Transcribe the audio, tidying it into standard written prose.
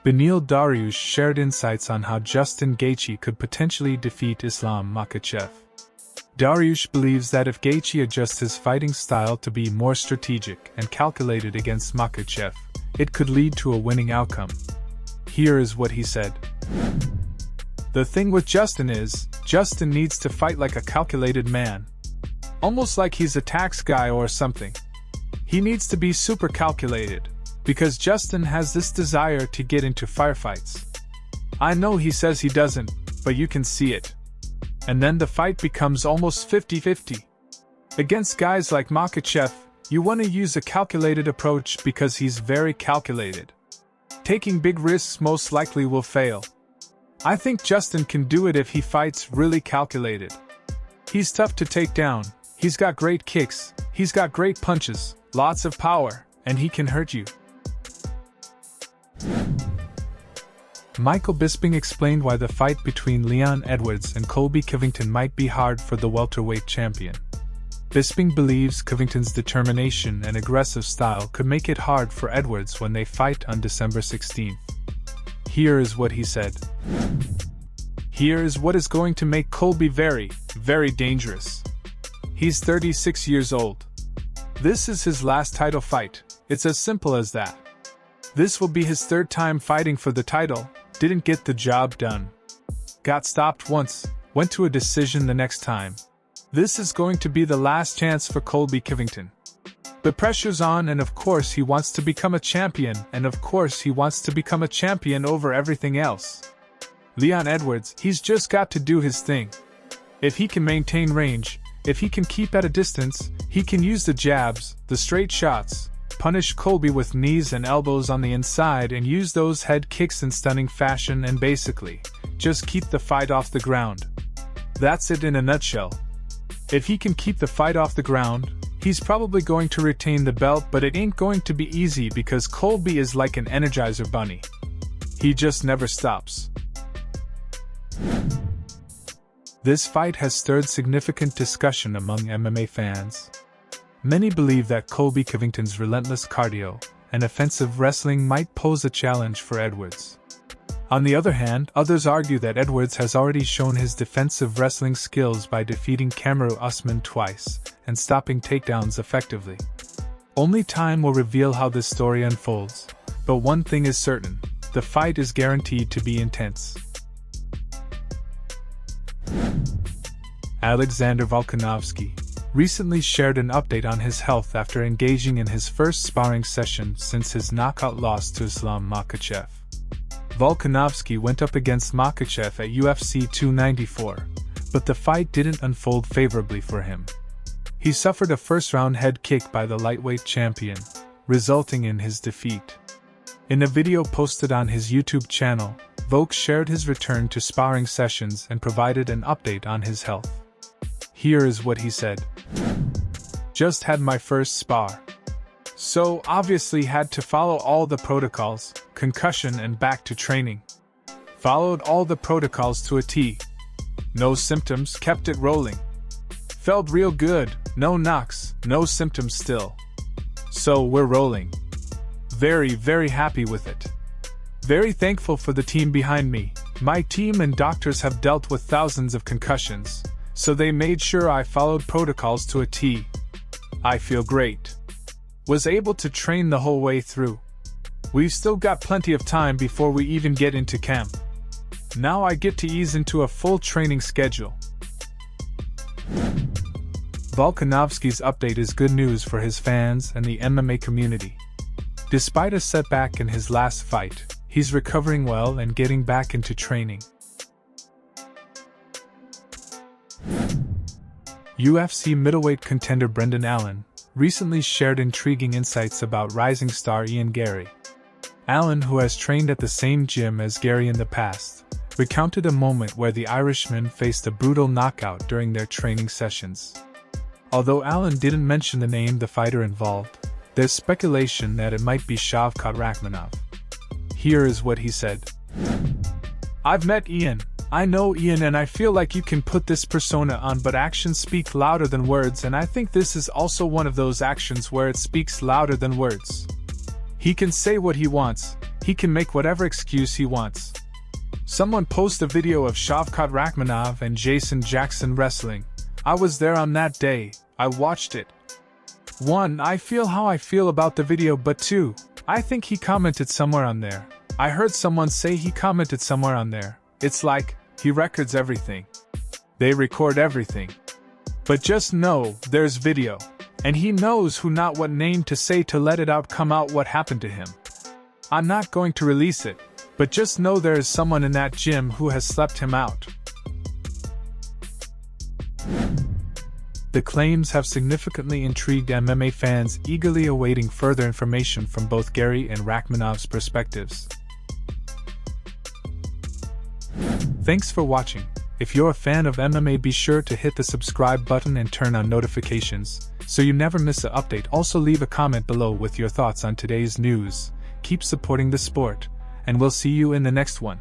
Beneil Dariush shared insights on how Justin Gaethje could potentially defeat Islam Makhachev. Dariush believes that if Gaethje adjusts his fighting style to be more strategic and calculated against Makhachev, it could lead to a winning outcome. Here is what he said. "The thing with Justin is, Justin needs to fight like a calculated man. Almost like he's a tax guy or something. He needs to be super calculated, because Justin has this desire to get into firefights. I know he says he doesn't, but you can see it. And then the fight becomes almost 50-50. Against guys like Makhachev, you want to use a calculated approach because he's very calculated. Taking big risks most likely will fail. I think Justin can do it if he fights really calculated. He's tough to take down, he's got great kicks, he's got great punches, lots of power, and he can hurt you." Michael Bisping explained why the fight between Leon Edwards and Colby Covington might be hard for the welterweight champion. Bisping believes Covington's determination and aggressive style could make it hard for Edwards when they fight on December 16th. Here is what he said. "Here is what is going to make Colby very, very dangerous. He's 36 years old. This is his last title fight, it's as simple as that. This will be his third time fighting for the title, didn't get the job done. Got stopped once, went to a decision the next time. This is going to be the last chance for Colby Covington. The pressure's on, and of course he wants to become a champion, and of course he wants to become a champion over everything else. Leon Edwards, he's just got to do his thing. If he can maintain range, if he can keep at a distance, he can use the jabs, the straight shots, punish Colby with knees and elbows on the inside and use those head kicks in stunning fashion and basically, just keep the fight off the ground. That's it in a nutshell. If he can keep the fight off the ground, he's probably going to retain the belt, but it ain't going to be easy because Colby is like an Energizer bunny. He just never stops." This fight has stirred significant discussion among MMA fans. Many believe that Colby Covington's relentless cardio and offensive wrestling might pose a challenge for Edwards. On the other hand, others argue that Edwards has already shown his defensive wrestling skills by defeating Kamaru Usman twice and stopping takedowns effectively. Only time will reveal how this story unfolds, but one thing is certain, the fight is guaranteed to be intense. Alexander Volkanovski recently shared an update on his health after engaging in his first sparring session since his knockout loss to Islam Makhachev. Volkanovski went up against Makhachev at UFC 294, but the fight didn't unfold favorably for him. He suffered a first-round head kick by the lightweight champion, resulting in his defeat. In a video posted on his YouTube channel, Volk shared his return to sparring sessions and provided an update on his health. Here is what he said. "Just had my first spar. So obviously had to follow all the protocols, concussion and back to training. Followed all the protocols to a T. No symptoms, kept it rolling. Felt real good, no knocks, no symptoms still. So we're rolling. Very, very happy with it. Very thankful for the team behind me. My team and doctors have dealt with thousands of concussions, so they made sure I followed protocols to a T. I feel great. Was able to train the whole way through. We've still got plenty of time before we even get into camp. Now I get to ease into a full training schedule." Volkanovski's update is good news for his fans and the MMA community. Despite a setback in his last fight, he's recovering well and getting back into training. UFC middleweight contender Brendan Allen recently shared intriguing insights about rising star Ian Garry. Allen, who has trained at the same gym as Garry in the past, recounted a moment where the Irishman faced a brutal knockout during their training sessions. Although Allen didn't mention the name of the fighter involved, there's speculation that it might be Shavkat Rakhmonov. Here is what he said. "I've met Ian. I know Ian and I feel like you can put this persona on, but actions speak louder than words, and I think this is also one of those actions where it speaks louder than words. He can say what he wants, He can make whatever excuse he wants. Someone posted a video of Shavkat Rakhmonov and Jason Jackson wrestling. I was there on that day, I watched it. 1. I feel how I feel about the video, but 2. I think he commented somewhere on there. I heard someone say he commented somewhere on there. It's like, he records everything. They record everything. But just know, there's video. And he knows who not what name to say to let it out come out what happened to him. I'm not going to release it, but just know there is someone in that gym who has slept him out. The claims have significantly intrigued MMA fans eagerly awaiting further information from both Garry and Rakhmonov's perspectives. Thanks for watching. If you're a fan of MMA, be sure to hit the subscribe button and turn on notifications, so you never miss an update. Also leave a comment below with your thoughts on today's news. Keep supporting the sport, and we'll see you in the next one.